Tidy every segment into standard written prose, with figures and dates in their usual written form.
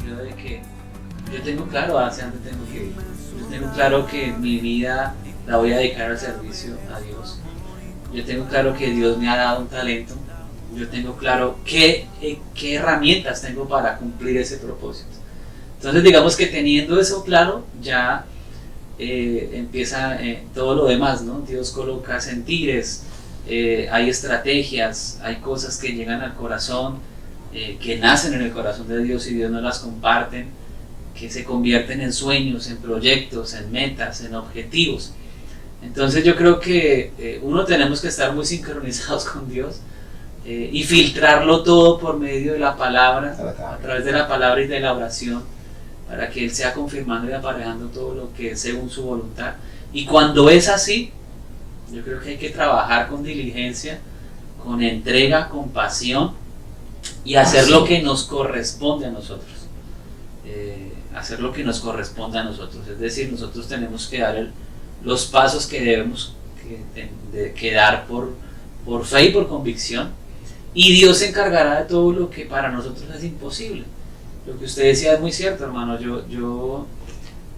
sentido de que yo tengo claro hacia dónde tengo que ir. Yo tengo claro que mi vida la voy a dedicar al servicio a Dios. Yo tengo claro que Dios me ha dado un talento. Yo tengo claro qué herramientas tengo para cumplir ese propósito. Entonces digamos que teniendo eso claro, ya empieza todo lo demás, ¿no? Dios coloca sentires, hay estrategias, hay cosas que llegan al corazón, que nacen en el corazón de Dios y Dios nos las comparten, que se convierten en sueños, en proyectos, en metas, en objetivos. Entonces yo creo que uno tenemos que estar muy sincronizados con Dios y filtrarlo todo por medio de la palabra, a través de la palabra y de la oración, para que Él sea confirmando y aparejando todo lo que es según su voluntad. Y cuando es así, yo creo que hay que trabajar con diligencia, con entrega, con pasión y hacer lo que nos corresponde a nosotros. Hacer lo que nos corresponde a nosotros. Es decir, nosotros tenemos que dar los pasos que debemos que dar por fe y por convicción. Y Dios se encargará de todo lo que para nosotros es imposible. Lo que usted decía es muy cierto, hermano. Yo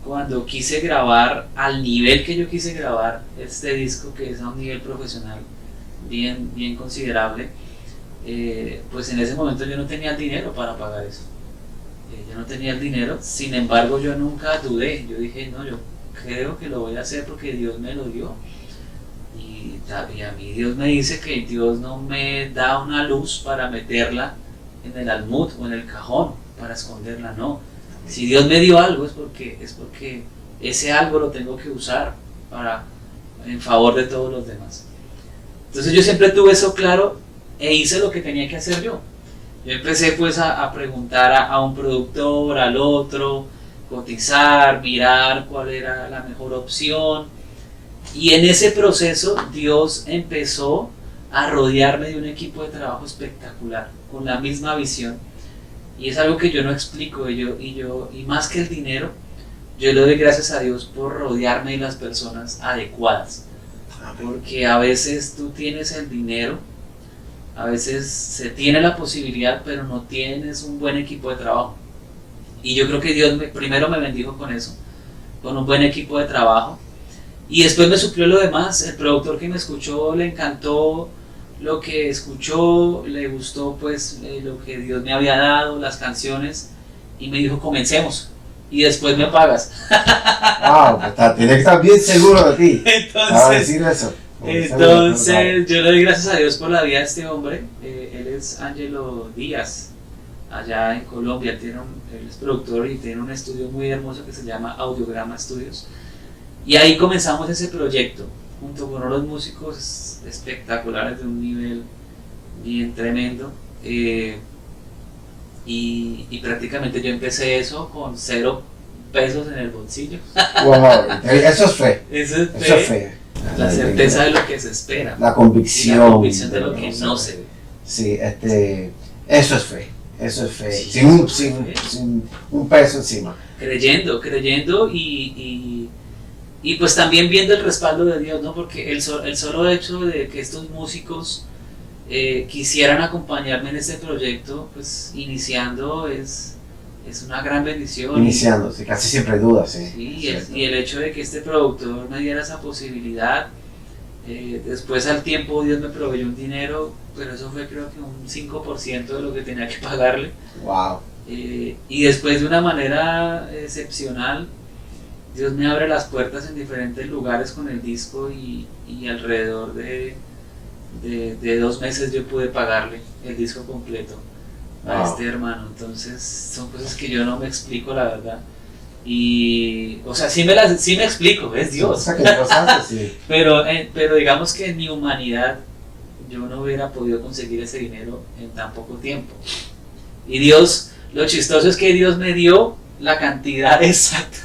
cuando quise grabar al nivel que yo quise grabar este disco, que es a un nivel profesional bien considerable, pues en ese momento yo no tenía el dinero para pagar eso. Yo no tenía el dinero, sin embargo yo nunca dudé. Yo dije, no, yo creo que lo voy a hacer porque Dios me lo dio. Y a mí Dios me dice que Dios no me da una luz para meterla en el almud o en el cajón, para esconderla, no. Si Dios me dio algo es porque ese algo lo tengo que usar en favor de todos los demás. Entonces yo siempre tuve eso claro e hice lo que tenía que hacer yo. Yo empecé pues a preguntar a un productor, al otro, cotizar, mirar cuál era la mejor opción. Y en ese proceso Dios empezó a rodearme de un equipo de trabajo espectacular, con la misma visión. Y es algo que yo no explico, y más que el dinero, yo le doy gracias a Dios por rodearme de las personas adecuadas. Porque a veces tú tienes el dinero, a veces se tiene la posibilidad, pero no tienes un buen equipo de trabajo. Y yo creo que Dios primero me bendijo con eso, con un buen equipo de trabajo. Y después me suplió lo demás. El productor que me escuchó le encantó lo que escuchó, le gustó pues lo que Dios me había dado, las canciones, y me dijo, comencemos y después me pagas. Wow, tiene que estar bien seguro de ti para decir eso. Entonces yo le doy gracias a Dios por la vida de este hombre. Él es Ángelo Díaz, allá en Colombia. Él es productor y tiene un estudio muy hermoso que se llama Audiograma Studios. Y ahí comenzamos ese proyecto, junto con unos músicos espectaculares de un nivel bien tremendo. Y prácticamente yo empecé eso con 0 pesos en el bolsillo. Wow, eso es fe. Eso es fe. La certeza de lo que se espera. La convicción. Y la convicción de lo que no se ve. Sí, eso es fe. Eso es fe. Sí, sin un peso encima. Creyendo y pues también viendo el respaldo de Dios, ¿no? Porque el solo hecho de que estos músicos quisieran acompañarme en este proyecto, pues iniciando es una gran bendición. Iniciando, sí, casi siempre hay dudas, sí. Sí, y el hecho de que este productor me diera esa posibilidad, después al tiempo Dios me proveyó un dinero, pero eso fue creo que un 5% de lo que tenía que pagarle. Wow. Y después de una manera excepcional, Dios me abre las puertas en diferentes lugares con el disco y alrededor de 2 meses yo pude pagarle el disco completo a este hermano. Entonces son cosas que yo no me explico, la verdad. Y, o sea, sí me explico, es Dios. O sea, que Dios hace, sí. pero digamos que en mi humanidad yo no hubiera podido conseguir ese dinero en tan poco tiempo. Y Dios, lo chistoso es que Dios me dio la cantidad exacta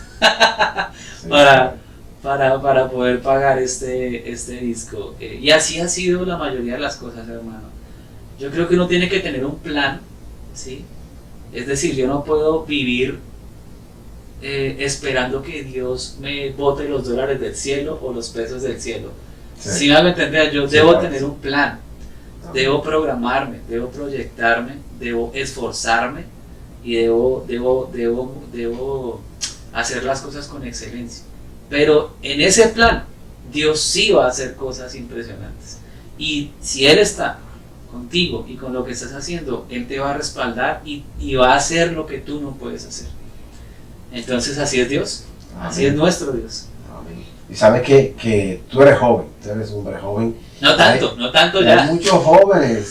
para poder pagar este disco. Y así ha sido la mayoría de las cosas, hermano. Yo creo que uno tiene que tener un plan, ¿sí? Es decir, yo no puedo vivir esperando que Dios me bote los dólares del cielo o los pesos del cielo. Si me hago entender, yo debo tener un plan, debo programarme, debo proyectarme, debo esforzarme y debo hacer las cosas con excelencia. Pero en ese plan, Dios sí va a hacer cosas impresionantes. Y si Él está contigo y con lo que estás haciendo, Él te va a respaldar y va a hacer lo que tú no puedes hacer. Entonces así es Dios, Amén. Así es nuestro Dios. Amén. Y sabes que tú eres joven, tú eres un hombre joven. No tanto ya. Hay muchos jóvenes.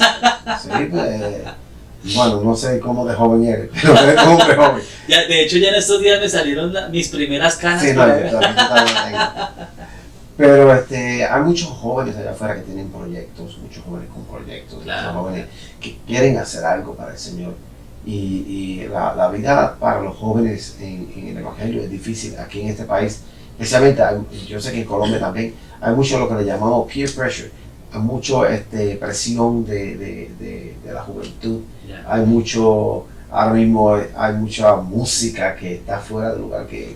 Sí, bueno, no sé cómo de joven eres, pero eres un hombre joven. Ya, de hecho, ya en estos días me salieron mis primeras canas. Sí, no, yo también tengo. Pero hay muchos jóvenes allá afuera que tienen proyectos, muchos jóvenes con proyectos, Claro. muchos jóvenes que quieren hacer algo para el Señor. Y la vida para los jóvenes en el Evangelio es difícil aquí en este país. Especialmente, yo sé que en Colombia también hay mucho lo que le llamamos peer pressure, hay mucho presión de la juventud, Ya. hay mucho, ahora mismo hay mucha música que está fuera del lugar que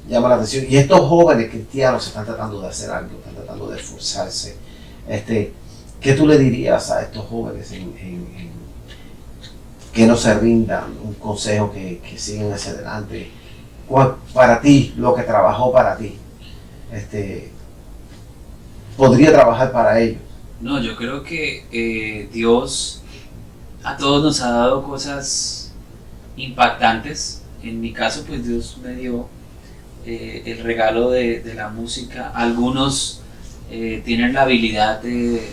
llama la atención. Y estos jóvenes cristianos están tratando de hacer algo, están tratando de esforzarse. ¿Qué tú le dirías a estos jóvenes que no se rindan? Un consejo que sigan hacia adelante. Para ti, lo que trabajó para ti, podría trabajar para ellos. No, yo creo que Dios a todos nos ha dado cosas impactantes. En mi caso, pues Dios me dio el regalo de la música. Algunos tienen la habilidad de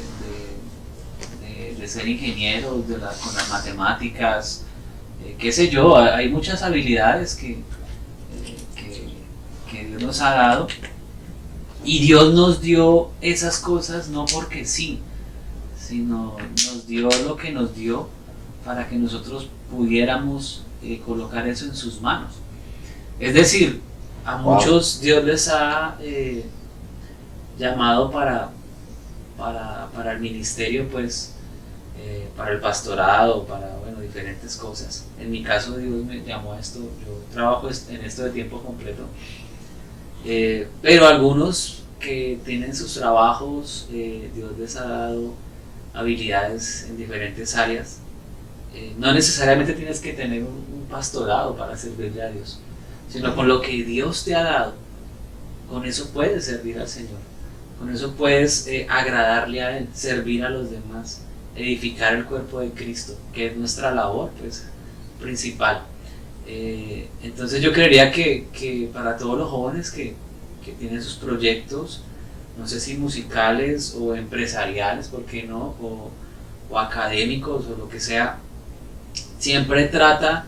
ser ingenieros con las matemáticas, qué sé yo, hay muchas habilidades que Dios nos ha dado, y Dios nos dio esas cosas no porque sí, sino nos dio lo que nos dio para que nosotros pudiéramos colocar eso en sus manos. Es decir, a muchos Dios les ha llamado para el ministerio, pues para el pastorado, para diferentes cosas. En mi caso, Dios me llamó a esto. Yo trabajo en esto de tiempo completo, pero algunos que tienen sus trabajos, Dios les ha dado habilidades en diferentes áreas. No necesariamente tienes que tener un pastorado para servirle a Dios, sino con lo que Dios te ha dado, con eso puedes servir al Señor, con eso puedes agradarle a Él, servir a los demás, edificar el cuerpo de Cristo, que es nuestra labor, pues, principal. Entonces yo creería que para todos los jóvenes que tienen sus proyectos, no sé si musicales o empresariales, ¿por qué no? O académicos o lo que sea, siempre trata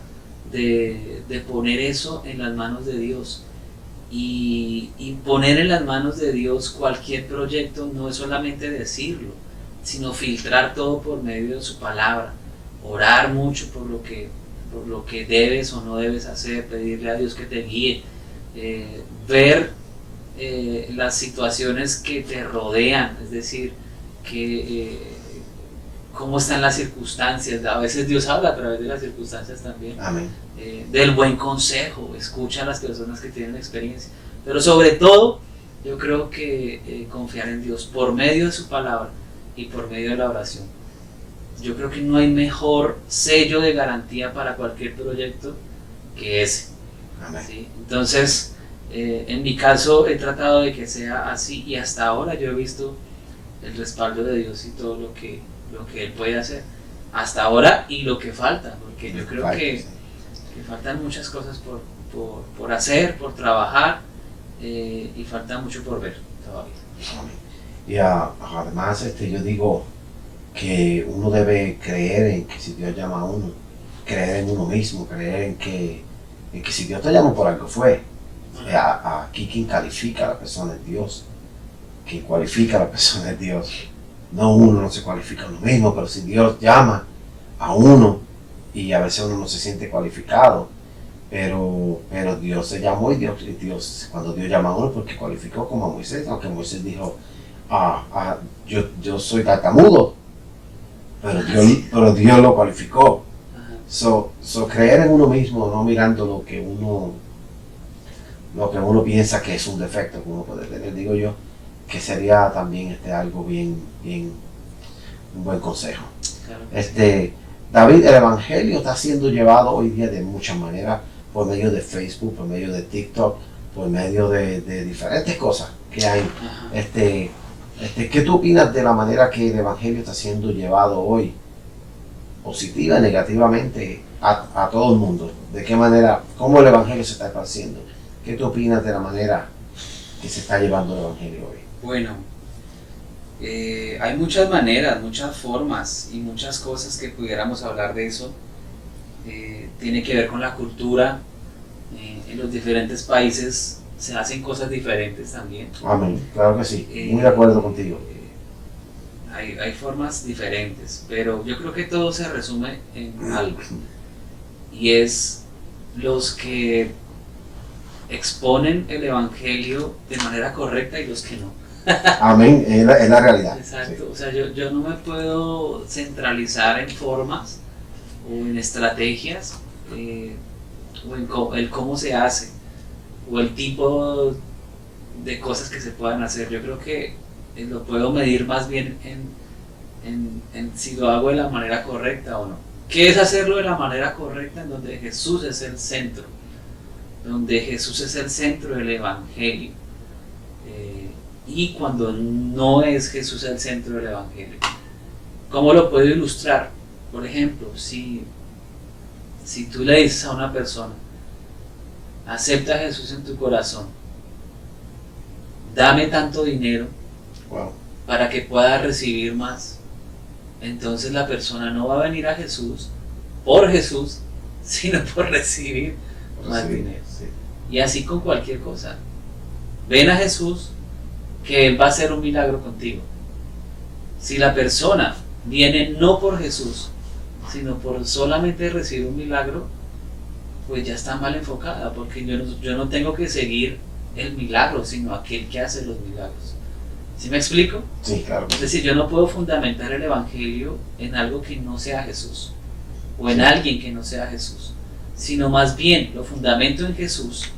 de poner eso en las manos de Dios. Y poner en las manos de Dios cualquier proyecto no es solamente decirlo, sino filtrar todo por medio de su palabra, orar mucho por lo que debes o no debes hacer, pedirle a Dios que te guíe, ver las situaciones que te rodean, es decir, cómo están las circunstancias. A veces Dios habla a través de las circunstancias también. Amén. Del buen consejo, escucha a las personas que tienen experiencia, pero sobre todo yo creo que confiar en Dios por medio de su palabra y por medio de la oración. Yo creo que no hay mejor sello de garantía para cualquier proyecto que ese. Amén. ¿Sí? Entonces, en mi caso he tratado de que sea así, y hasta ahora yo he visto el respaldo de Dios y todo lo que Él puede hacer hasta ahora, y lo que falta, porque yo creo que faltan muchas cosas por hacer, por trabajar, y falta mucho por ver todavía. Y además yo digo que uno debe creer en que si Dios llama a uno, creer en uno mismo, creer en que si Dios te llama por algo fue. Aquí quien califica a la persona es Dios, quien cualifica a la persona es Dios. No, uno no se cualifica a uno mismo, pero si Dios llama a uno, y a veces uno no se siente cualificado, pero Dios se llamó, y Dios cuando Dios llama a uno, porque cualificó, como a Moisés, aunque Moisés dijo, yo soy tartamudo, pero Dios lo cualificó. So creer en uno mismo, no mirando lo que uno piensa que es un defecto que uno puede tener, digo yo, que sería también algo bien un buen consejo. Claro. David, el Evangelio está siendo llevado hoy día de muchas maneras, por medio de Facebook, por medio de TikTok, por medio de diferentes cosas que hay. ¿Qué tú opinas de la manera que el Evangelio está siendo llevado hoy? Positiva y negativamente a todo el mundo. ¿De qué manera, cómo el Evangelio se está esparciendo? ¿Qué tú opinas de la manera que se está llevando el Evangelio hoy? Bueno, hay muchas maneras, muchas formas y muchas cosas que pudiéramos hablar de eso. Tiene que ver con la cultura. En los diferentes países se hacen cosas diferentes también. Amén, claro que sí, muy de acuerdo contigo. Hay formas diferentes, pero yo creo que todo se resume en algo, y es los que exponen el Evangelio de manera correcta y los que no. Amén, es la realidad. Exacto, Sí. o sea, yo no me puedo centralizar en formas o en estrategias, o en el cómo se hace, o el tipo de cosas que se puedan hacer. Yo creo que lo puedo medir más bien en si lo hago de la manera correcta o no. ¿Qué es hacerlo de la manera correcta? En donde Jesús es el centro, donde Jesús es el centro del Evangelio. Y cuando no es Jesús el centro del Evangelio. ¿Cómo lo puedo ilustrar? Por ejemplo, si tú le dices a una persona, acepta a Jesús en tu corazón, dame tanto dinero, Wow. para que pueda recibir más, entonces la persona no va a venir a Jesús por Jesús, sino por recibir más dinero. Sí. Y así con cualquier cosa. Ven a Jesús, que Él va a hacer un milagro contigo. Si la persona viene no por Jesús, sino por solamente recibir un milagro, pues ya está mal enfocada, porque yo no tengo que seguir el milagro, sino aquel que hace los milagros. ¿Sí me explico? Sí, claro. Es decir, yo no puedo fundamentar el Evangelio en algo que no sea Jesús, o en alguien que no sea Jesús, sino más bien lo fundamento en Jesús.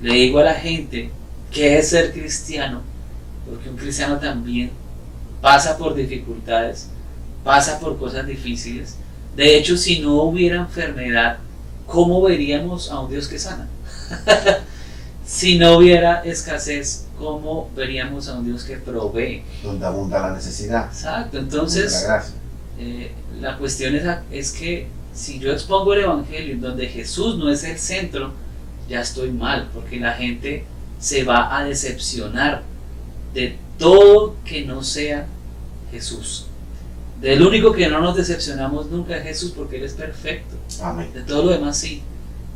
Le digo a la gente qué es ser cristiano, porque un cristiano también pasa por dificultades, pasa por cosas difíciles. De hecho, si no hubiera enfermedad, ¿cómo veríamos a un Dios que sana? Si no hubiera escasez, ¿cómo veríamos a un Dios que provee? Donde abunda la necesidad. Exacto, entonces La gracia. la cuestión es que si yo expongo el Evangelio en donde Jesús no es el centro, ya estoy mal, porque la gente se va a decepcionar de todo que no sea Jesús. Del único que no nos decepcionamos nunca es Jesús, porque Él es perfecto. Amén. De todo lo demás sí.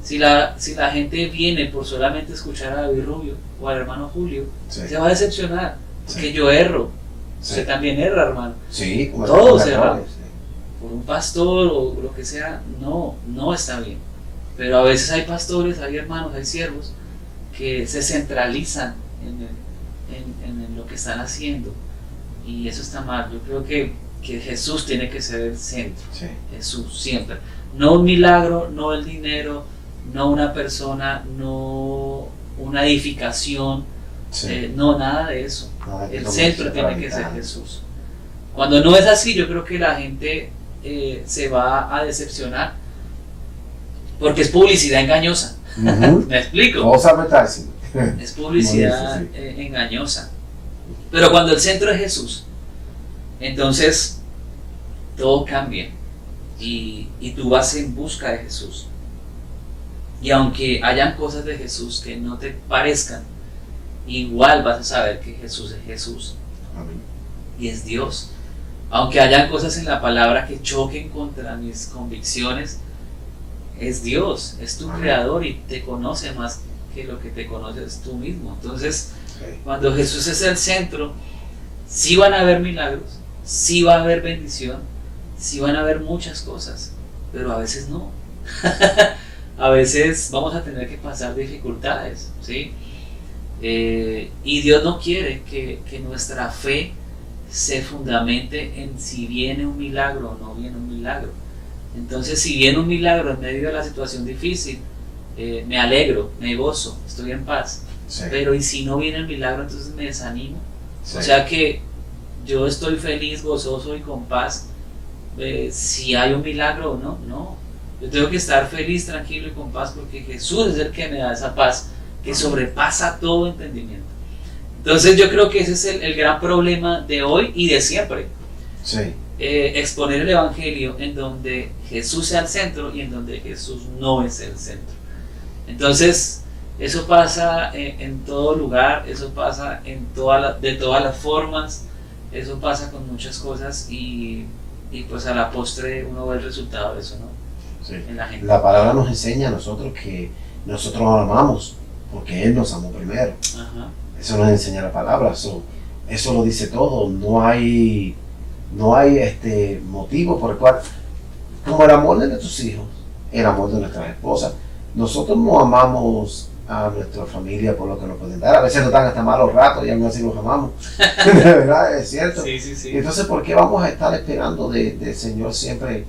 Si la gente viene por solamente escuchar a David Rubio o al hermano Julio, Sí. se va a decepcionar, porque Sí. yo erro. Sí. Usted también erra, hermano. Sí, como Todos los erramos. errores, sí. Por un pastor o lo que sea, no está bien. Pero a veces hay pastores, hay hermanos, hay siervos que se centralizan en lo que están haciendo, y eso está mal. Yo creo que Jesús tiene que ser el centro. Sí. Jesús siempre. No un milagro, no el dinero, no una persona, no una edificación, Sí. no, nada de eso. Nada que El tome centro esa tiene que ser ventaja. Jesús. Cuando no es así, yo creo que la gente se va a decepcionar, porque es publicidad engañosa. Ujú. ¿Me explico? False advertising. Es publicidad Como dice, engañosa. Pero cuando el centro es Jesús, entonces todo cambia, y tú vas en busca de Jesús. Y aunque hayan cosas de Jesús que no te parezcan, igual vas a saber que Jesús es Jesús Amén. y es Dios. Aunque hayan cosas en la palabra que choquen contra mis convicciones, es Dios, es tu Amén. creador, y te conoce más que lo que te conoces tú mismo. Entonces, Sí. cuando Jesús es el centro, sí van a haber milagros, sí va a haber bendición, sí van a haber muchas cosas, pero a veces no. A veces vamos a tener que pasar dificultades, ¿sí? Y Dios no quiere que nuestra fe se fundamente en si viene un milagro o no viene un milagro. Entonces, si viene un milagro en medio de la situación difícil, me alegro, me gozo, estoy en paz. Sí. Pero y si no viene el milagro, entonces me desanimo. Sí. O sea que yo estoy feliz, gozoso y con paz si hay un milagro o no, no. Yo tengo que estar feliz, tranquilo y con paz porque Jesús es el que me da esa paz que sobrepasa todo entendimiento. Entonces yo creo que ese es el gran problema de hoy y de siempre. Sí. Exponer el Evangelio en donde Jesús sea el centro y en donde Jesús no es el centro. Entonces eso pasa en todo lugar, eso pasa de todas las formas, eso pasa con muchas cosas y pues a la postre uno ve el resultado de eso, ¿no? Sí. En la gente. La palabra nos enseña a nosotros que nosotros lo amamos porque Él nos amó primero. Ajá. Eso nos enseña la palabra, eso lo dice todo. No hay motivo por el cual, como el amor de nuestros hijos, el amor de nuestras esposas, nosotros no amamos a nuestra familia por lo que nos pueden dar. A veces nos dan hasta malos ratos y aún así los amamos. De verdad, es cierto. Sí, sí, sí. Entonces, ¿por qué vamos a estar esperando del Señor siempre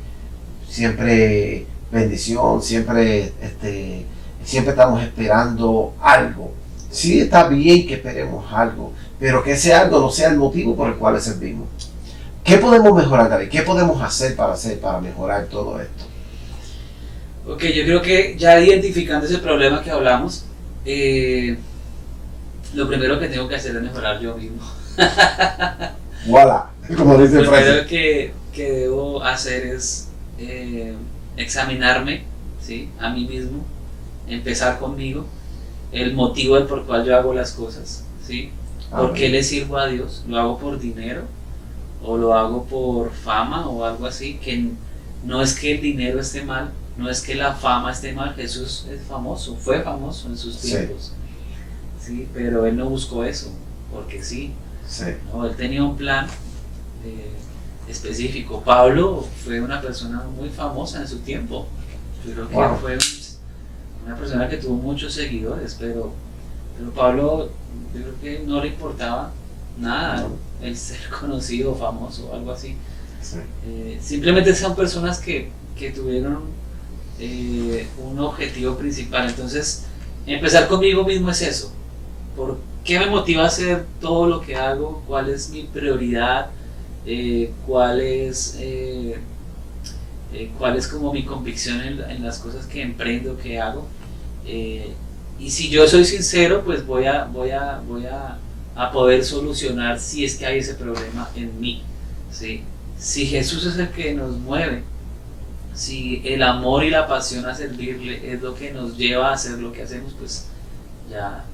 bendición, siempre estamos esperando algo? Sí, está bien que esperemos algo, pero que ese algo no sea el motivo por el cual le servimos. ¿Qué podemos mejorar, David? ¿Qué podemos hacer para mejorar todo esto? Ok, yo creo que ya identificando ese problema que hablamos, lo primero que tengo que hacer es mejorar yo mismo. Voilà, como dice el Lo frase. primero que debo hacer es examinarme, ¿sí? A mí mismo, empezar conmigo, el motivo del por cual yo hago las cosas, ¿sí? ¿Por qué le sirvo a Dios? ¿Lo hago por dinero? ¿O lo hago por fama o algo así? Que no es que el dinero esté mal, no es que la fama esté mal. Jesús es famoso, fue famoso en sus tiempos, ¿sí? Pero Él no buscó eso, porque sí. Sí. No, Él tenía un plan específico. Pablo fue una persona muy famosa en su tiempo. Yo creo que Wow. fue una persona que tuvo muchos seguidores, pero Pablo, yo creo que no le importaba nada el ser conocido o famoso o algo así. Sí. Simplemente son personas que tuvieron un objetivo principal. Entonces, empezar conmigo mismo es eso. ¿Por qué me motiva a hacer todo lo que hago? ¿Cuál es mi prioridad? ¿Cuál es como mi convicción en las cosas que emprendo, que hago? Y si yo soy sincero, pues voy a poder solucionar si es que hay ese problema en mí, ¿sí? Si Jesús es el que nos mueve, si el amor y la pasión a servirle es lo que nos lleva a hacer lo que hacemos, pues ya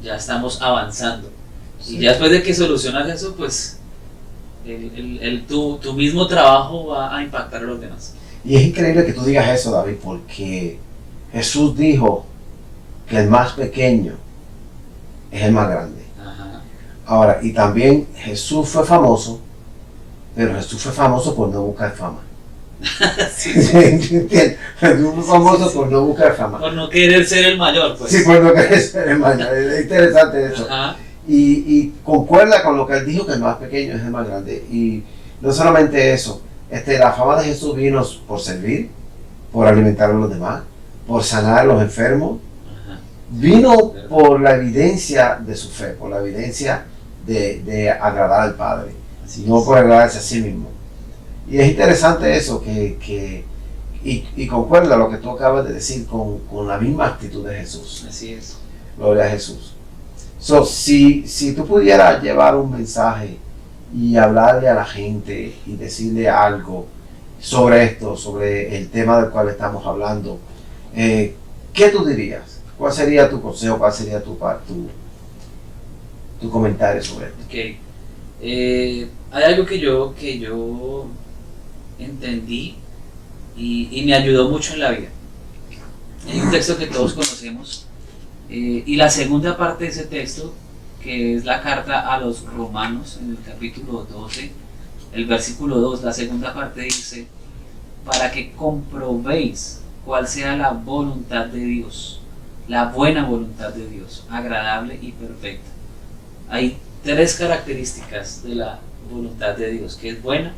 estamos avanzando. Sí. Y ya después de que solucionas eso, pues tu mismo trabajo va a impactar a los demás. Y es increíble que tú digas eso, David, porque Jesús dijo que el más pequeño es el más grande. Ajá. Ahora, y también Jesús fue famoso, pero Jesús fue famoso por no buscar fama. Sí, ¿Entiendes? Jesús fue famoso Sí. por no buscar fama. Por no querer ser el mayor, pues. Sí, por no querer ser el mayor. Es interesante eso. Ajá. Y concuerda con lo que él dijo, que el más pequeño es el más grande. Y no solamente eso, la fama de Jesús vino por servir, por alimentar a los demás, por sanar a los enfermos. Ajá. Vino por la evidencia de su fe, por la evidencia de agradar al Padre, Así no es. por agradarse a sí mismo. Y es interesante eso, y concuerda lo que tú acabas de decir con la misma actitud de Jesús. Así es. Gloria a Jesús. So, si tú pudieras llevar un mensaje y hablarle a la gente y decirle algo sobre esto, sobre el tema del cual estamos hablando, ¿qué tú dirías? ¿Cuál sería tu consejo? ¿Cuál sería tu comentario sobre esto? Ok. Hay algo que yo entendí y me ayudó mucho en la vida. Hay un texto que todos conocemos y la segunda parte de ese texto, que es la carta a los Romanos en el capítulo 12, el versículo 2, la segunda parte dice: para que comprobéis cuál sea la voluntad de Dios, la buena voluntad de Dios, agradable y perfecta. Hay tres características de la voluntad de Dios, que es buena,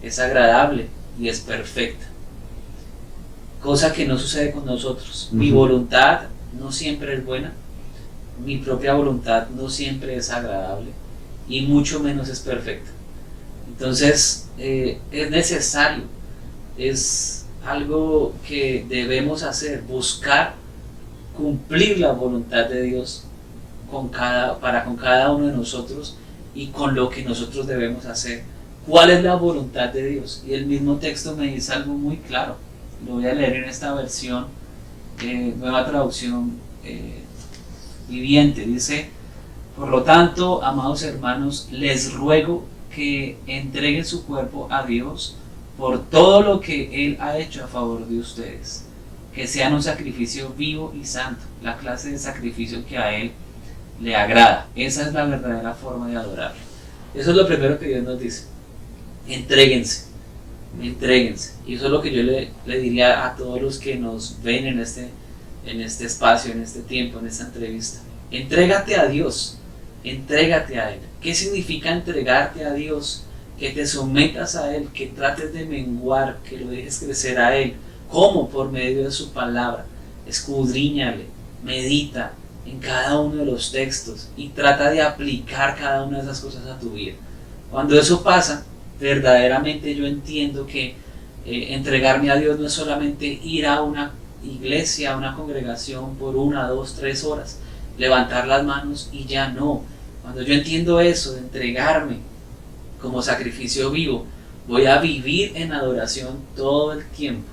es agradable y es perfecta. Cosa que no sucede con nosotros. Mi voluntad no siempre es buena, mi propia voluntad no siempre es agradable y mucho menos es perfecta. Entonces es necesario, es algo que debemos hacer, buscar cumplir la voluntad de Dios para con cada uno de nosotros y con lo que nosotros debemos hacer. ¿Cuál es la voluntad de Dios? Y el mismo texto me dice algo muy claro. Lo voy a leer en esta versión, nueva traducción viviente. Dice: por lo tanto, amados hermanos, les ruego que entreguen su cuerpo a Dios por todo lo que Él ha hecho a favor de ustedes, que sean un sacrificio vivo y santo, la clase de sacrificio que a Él le agrada. Esa es la verdadera forma de adorarlo. Eso es lo primero que Dios nos dice: entréguense, entréguense. Y eso es lo que yo le diría a todos los que nos ven en este espacio, en este tiempo, en esta entrevista. Entrégate a Dios, entrégate a Él. ¿Qué significa entregarte a Dios? Que te sometas a Él, que trates de menguar, que lo dejes crecer a Él. ¿Cómo? Por medio de su palabra. Escudriñale, medita en cada uno de los textos y trata de aplicar cada una de esas cosas a tu vida. Cuando eso pasa, verdaderamente yo entiendo que entregarme a Dios no es solamente ir a una iglesia, a una congregación por 1, 2, 3 horas, levantar las manos y ya no. Cuando yo entiendo eso de entregarme como sacrificio vivo, voy a vivir en adoración todo el tiempo,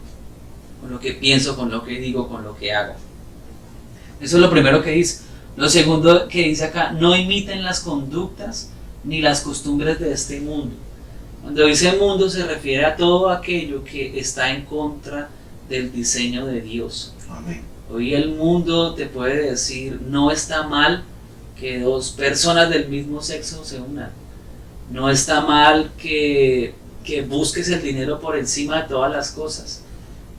con lo que pienso, con lo que digo, con lo que hago. Eso es lo primero que dice. Lo segundo que dice acá: no imiten las conductas ni las costumbres de este mundo. Cuando dice mundo se refiere a todo aquello que está en contra del diseño de Dios. Amén. Hoy el mundo te puede decir: no está mal que 2 personas del mismo sexo se unan. No está mal que busques el dinero por encima de todas las cosas,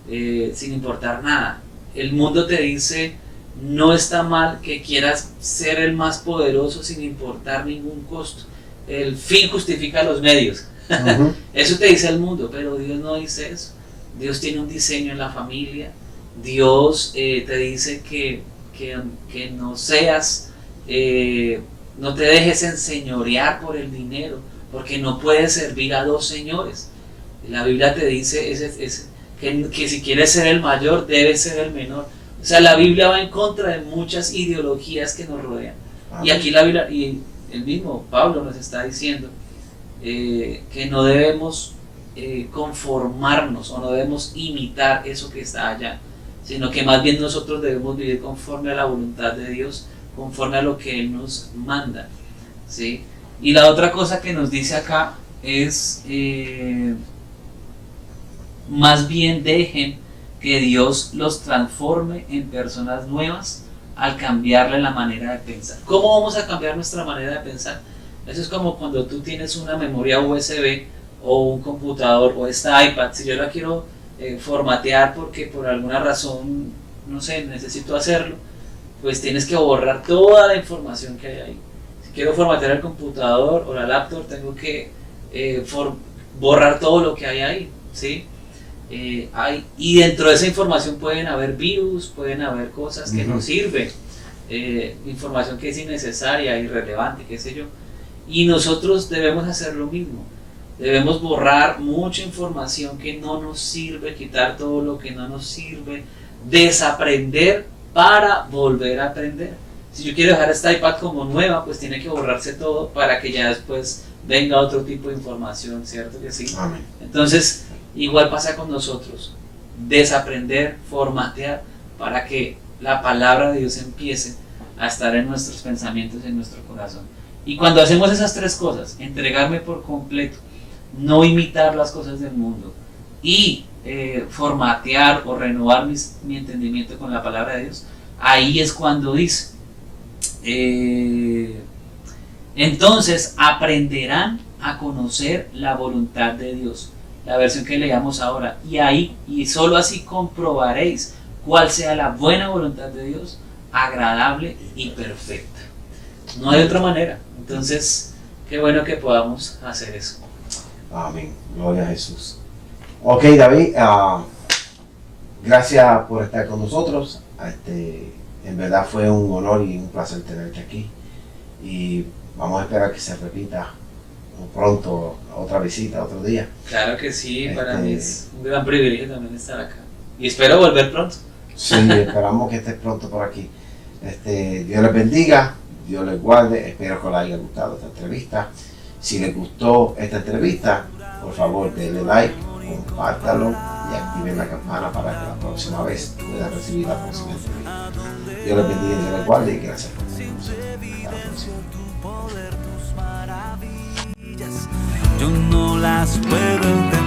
sin importar nada. El mundo te dice: no está mal que quieras ser el más poderoso sin importar ningún costo. El fin justifica los medios. Uh-huh. Eso te dice el mundo, pero Dios no dice eso. Dios tiene un diseño en la familia. Dios te dice que no seas, no te dejes enseñorear por el dinero, porque no puedes servir a 2 señores. La Biblia te dice que si quieres ser el mayor, debes ser el menor. O sea, la Biblia va en contra de muchas ideologías que nos rodean. Y aquí la Biblia, y el mismo Pablo nos está diciendo que no debemos conformarnos o no debemos imitar eso que está allá, sino que más bien nosotros debemos vivir conforme a la voluntad de Dios, conforme a lo que Él nos manda, ¿sí? Y la otra cosa que nos dice acá es más bien dejen que Dios los transforme en personas nuevas al cambiarle la manera de pensar. ¿Cómo vamos a cambiar nuestra manera de pensar? Eso es como cuando tú tienes una memoria USB o un computador o esta iPad. Si yo la quiero formatear porque por alguna razón, no sé, necesito hacerlo, pues tienes que borrar toda la información que hay ahí. Si quiero formatear el computador o la laptop, tengo que borrar todo lo que hay ahí, ¿sí? Y dentro de esa información pueden haber virus, pueden haber cosas que no sirven, información que es innecesaria, irrelevante, qué sé yo. Y nosotros debemos hacer lo mismo. Debemos borrar mucha información que no nos sirve, quitar todo lo que no nos sirve, desaprender para volver a aprender. Si yo quiero dejar esta iPad como nueva, pues tiene que borrarse todo para que ya después venga otro tipo de información, ¿cierto que sí? Amén. Entonces, igual pasa con nosotros. Desaprender, formatear, para que la palabra de Dios empiece a estar en nuestros pensamientos, en nuestro corazón. Y cuando hacemos esas 3 cosas, entregarme por completo, no imitar las cosas del mundo y formatear o renovar mi entendimiento con la palabra de Dios, ahí es cuando dice, entonces aprenderán a conocer la voluntad de Dios, la versión que leamos ahora, y solo así comprobaréis cuál sea la buena voluntad de Dios, agradable y perfecta. No hay otra manera. Entonces, qué bueno que podamos hacer eso. Amén. Gloria a Jesús. Ok, David, gracias por estar con nosotros. En verdad fue un honor y un placer tenerte aquí. Y vamos a esperar que se repita pronto otra visita, otro día. Claro que sí, para mí es un gran privilegio también estar acá. Y espero volver pronto. Sí, esperamos que estés pronto por aquí. Dios les bendiga, Dios les guarde, espero que les haya gustado esta entrevista. Si les gustó esta entrevista, por favor denle like, compártalo y activen la campana para que la próxima vez puedan recibir la próxima entrevista. Dios les bendiga y Dios les guarde y gracias por estar con nosotros. Hasta la próxima. Yo no las puedo entender.